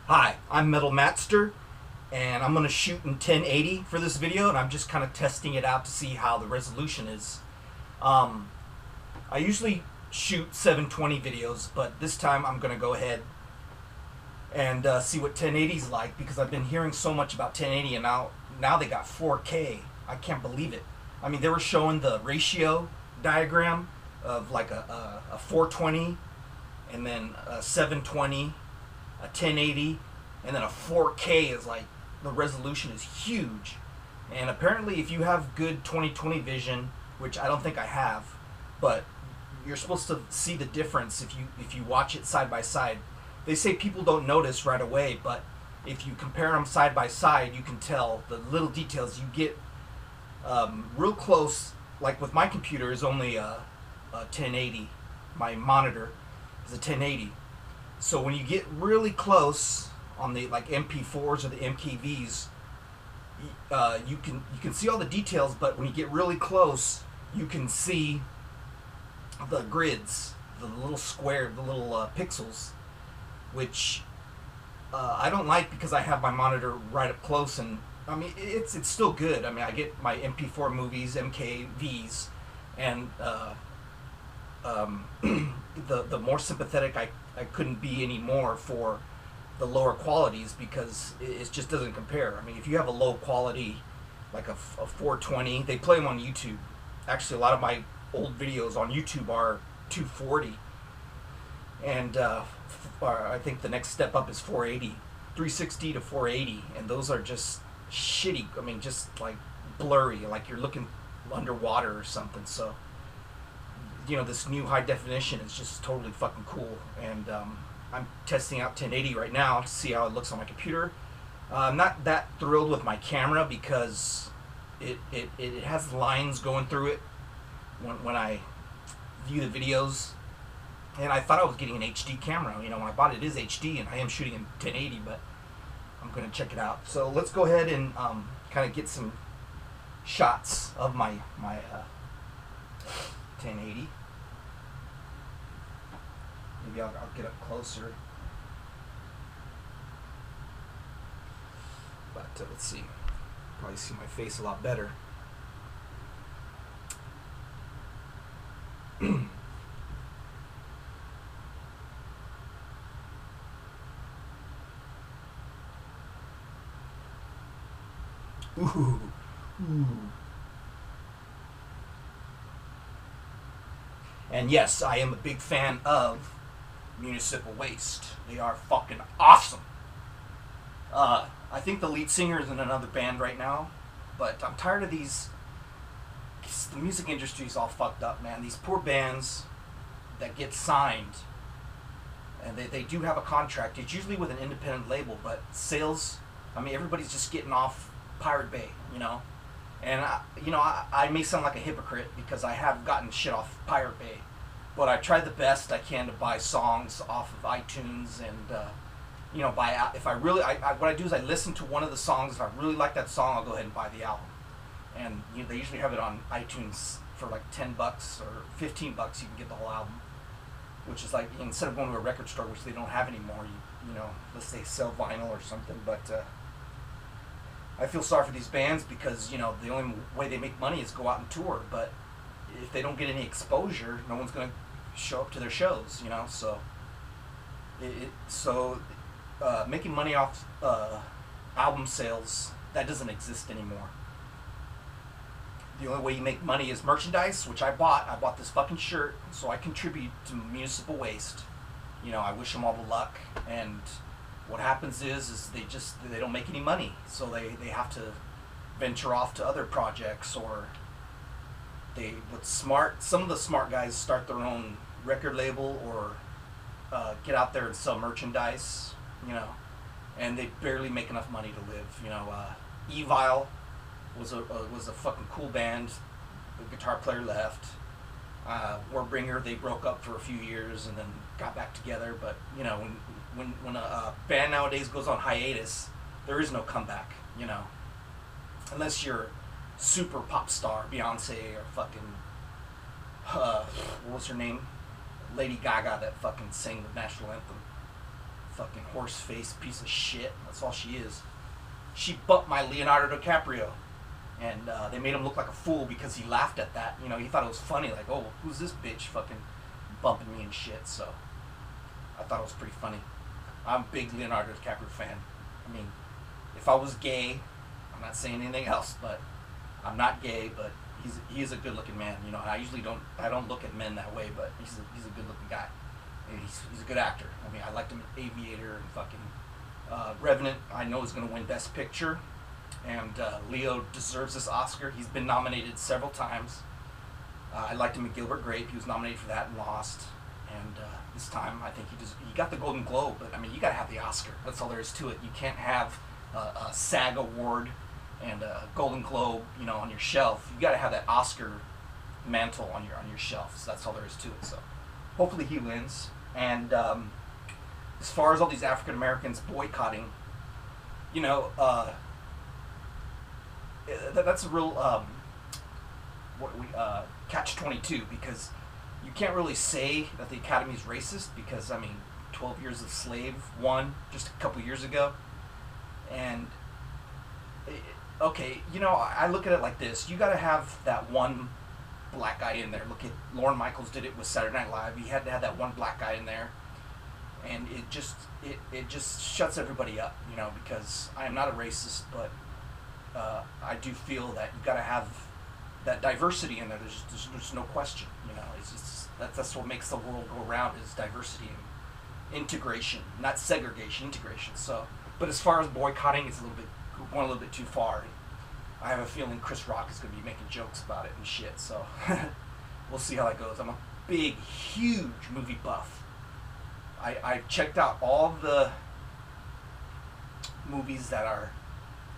Hi, I'm Metal Matster, and I'm going to shoot in 1080 for this video, and I'm just kind of testing it out to see how the resolution is. I usually shoot 720 videos, but this time I'm going to go ahead and see what 1080 is like, because I've been hearing so much about 1080, and now they got 4K. I can't believe it. I mean, they were showing the ratio diagram of like a 420, and then a 720, a 1080, and then a 4K is like, the resolution is huge. And apparently if you have good 20/20 vision, which I don't think I have, but you're supposed to see the difference if you watch it side by side. They say people don't notice right away, but if you compare them side by side, you can tell the little details. You get real close. Like with my computer is only a 1080. My monitor is a 1080. So when you get really close on the like MP4s or the MKVs, you can see all the details. But when you get really close, you can see the grids, the little square, the little pixels, which I don't like, because I have my monitor right up close. And I mean, it's still good. I mean, I get my MP4 movies, MKVs, and the more sympathetic I couldn't be anymore for the lower qualities, because it just doesn't compare. I mean, if you have a low quality, like a 420, they play them on YouTube. Actually, a lot of my old videos on YouTube are 240, and I think the next step up is 480, 360 to 480, and those are just shitty. I mean, just like blurry, like you're looking underwater or something. So, you know, this new high definition is just totally fucking cool. And I'm testing out 1080 right now to see how it looks on my computer. I'm not that thrilled with my camera, because it has lines going through it when I view the videos. And I thought I was getting an HD camera. You know, when I bought it, it is HD, and I am shooting in 1080, but I'm going to check it out. So let's go ahead and kind of get some shots of my 1080. Maybe I'll get up closer. But let's see. Probably see my face a lot better. Ooh. And yes, I am a big fan of Municipal Waste. They are fucking awesome. I think the lead singer is in another band right now, but I'm tired of these. The music industry is all fucked up, man. These poor bands that get signed, and they do have a contract. It's usually with an independent label, but sales, I mean, everybody's just getting off Pirate Bay, you know. And I may sound like a hypocrite, because I have gotten shit off Pirate Bay, but I tried the best I can to buy songs off of iTunes, and if I really, what I do is I listen to one of the songs. If I really like that song, I'll go ahead and buy the album. And they usually have it on iTunes for like $10 or $15. You can get the whole album, which is like, instead of going to a record store, which they don't have anymore. Unless they sell vinyl or something, but. I feel sorry for these bands, because, the only way they make money is go out and tour. But if they don't get any exposure, no one's going to show up to their shows, So, making money off album sales, that doesn't exist anymore. The only way you make money is merchandise, which I bought. I bought this fucking shirt, so I contribute to Municipal Waste. I wish them all the luck. And what happens is they don't make any money, so they have to venture off to other projects, or some of the smart guys start their own record label, or get out there and sell merchandise, and they barely make enough money to live. Evil was a fucking cool band. The guitar player left. Warbringer, they broke up for a few years and then got back together. But when a band nowadays goes on hiatus, there is no comeback. Unless you're super pop star, Beyonce, or fucking what was her name? Lady Gaga, that fucking sang the national anthem. fucking horse-faced piece of shit. That's all she is. She bumped my Leonardo DiCaprio. And they made him look like a fool because he laughed at that. You know, he thought it was funny. Like, oh, who's this bitch fucking bumping me and shit? So I thought it was pretty funny. I'm a big Leonardo DiCaprio fan. I mean, if I was gay, I'm not saying anything else, but I'm not gay, but he's a good-looking man. You know, I don't look at men that way, but he's a good-looking guy. And he's a good actor. I mean, I liked him in Aviator and fucking Revenant. I know he's gonna win Best Picture, and Leo deserves this Oscar. He's been nominated several times. I liked him in Gilbert Grape. He was nominated for that and lost. And this time, I think he got the Golden Globe, but I mean, you gotta have the Oscar. That's all there is to it. You can't have a SAG award and a Golden Globe, you know, on your shelf. You gotta have that Oscar mantle on your shelf. So that's all there is to it. So hopefully he wins. And as far as all these African Americans boycotting, you know, that's a real catch-22, because you can't really say that the Academy is racist, because, I mean, 12 Years a Slave won just a couple years ago. And, okay, you know, I look at it like this. You got to have that one black guy in there. Look at Lorne Michaels did it with Saturday Night Live. He had to have that one black guy in there. And it just shuts everybody up, you know, because I am not a racist, but I do feel that you got to have that diversity in there. There's no question, you know. It's just that's what makes the world go round, is diversity and integration, not segregation, integration. So, but as far as boycotting, it's going a little bit too far. I have a feeling Chris Rock is going to be making jokes about it and shit. So we'll see how that goes. I'm a big, huge movie buff. I checked out all the movies that are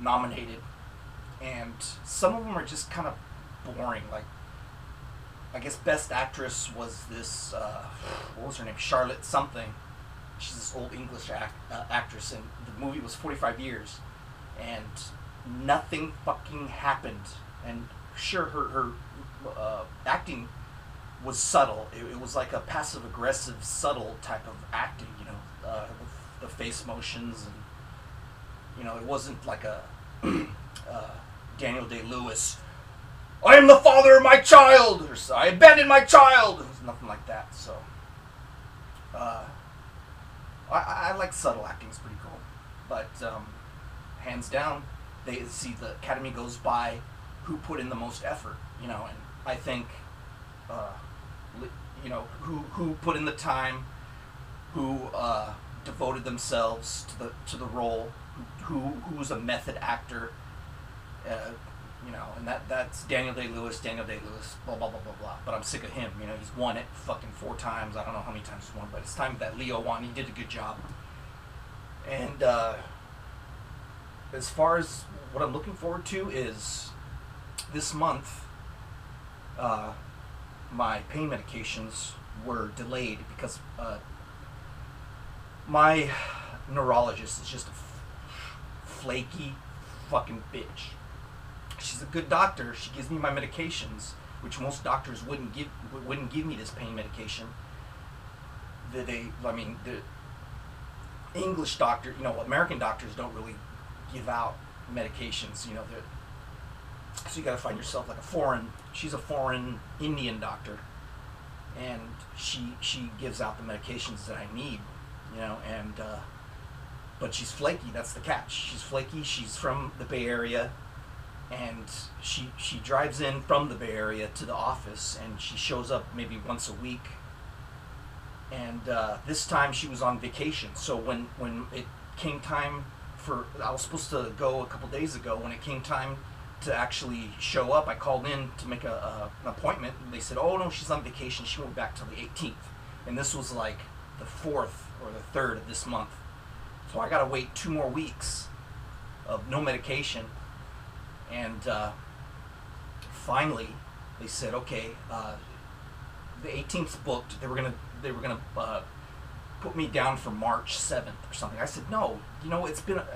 nominated, and some of them are just kind of boring. Like, I guess Best Actress was this, what was her name? Charlotte something. She's this old English actress, and the movie was 45 years, and nothing fucking happened. And sure, her acting was subtle. It was like a passive-aggressive, subtle type of acting, you know, with the face motions, and, you know, it wasn't like a Daniel Day-Lewis, I am the father of my child, or I abandoned my child. It was nothing like that. So I like subtle acting. It's pretty cool. But hands down, the Academy goes by who put in the most effort, you know, and I think you know, who put in the time, who devoted themselves to the role, who was a method actor, you know, and that's Daniel Day-Lewis, blah, blah, blah, blah, blah. But I'm sick of him, you know, he's won it fucking 4 times. I don't know how many times he's won, but it's time that Leo won. He did a good job. And as far as what I'm looking forward to is this month, my pain medications were delayed because my neurologist is just a flaky fucking bitch. She's a good doctor. She gives me my medications, which most doctors wouldn't give me this pain medication. The English doctor, you know, American doctors don't really give out medications, you know. So you got to find yourself like she's a foreign Indian doctor, and she gives out the medications that I need, you know, and but she's flaky. That's the catch. She's flaky. She's from the Bay Area, and she drives in from the Bay Area to the office, and she shows up maybe once a week. And this time she was on vacation, so when it came time I was supposed to go a couple days ago. When it came time to actually show up, I called in to make an appointment, and they said, oh no, she's on vacation, she went back till the 18th. And this was like the 4th or the 3rd of this month. So I gotta wait 2 more weeks of no medication. And finally they said, okay, the 18th's booked. They were gonna put me down for March 7th or something. I said, no, you know,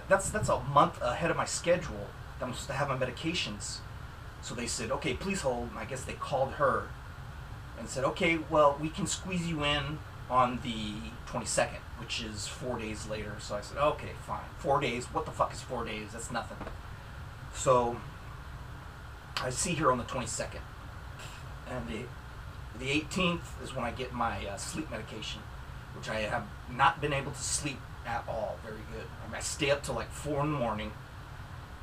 that's a month ahead of my schedule. I'm supposed to have my medications. So they said, okay, please hold. And I guess they called her and said, okay, well, we can squeeze you in on the 22nd. which is 4 days later. So I said, okay, fine. 4 days. What the fuck is 4 days? That's nothing. So I see her on the 22nd, and the 18th is when I get my sleep medication, which I have not been able to sleep at all very good. I mean, I stay up till like 4 in the morning,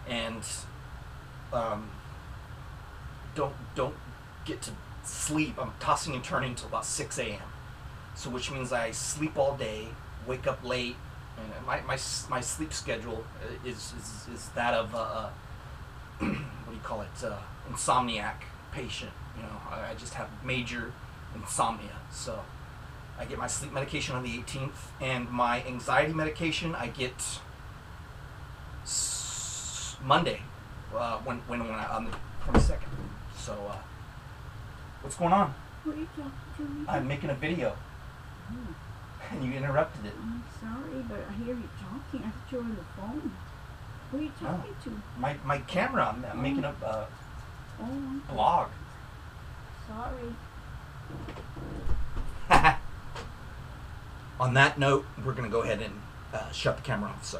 and don't get to sleep. I'm tossing and turning till about 6 a.m. So which means I sleep all day, wake up late, and my sleep schedule is that of what do you call it, insomniac patient. You know, I just have major insomnia. So I get my sleep medication on the 18th, and my anxiety medication I get Monday, when I, on the 22nd. So what's going on? What are you talking to me? I'm making a video. Oh, And you interrupted it. I'm sorry, but I hear you talking. I thought you were on the phone. Who are you talking to? My camera. I'm making a Oh, vlog. sorry. On that note, we're gonna go ahead and shut the camera off. So.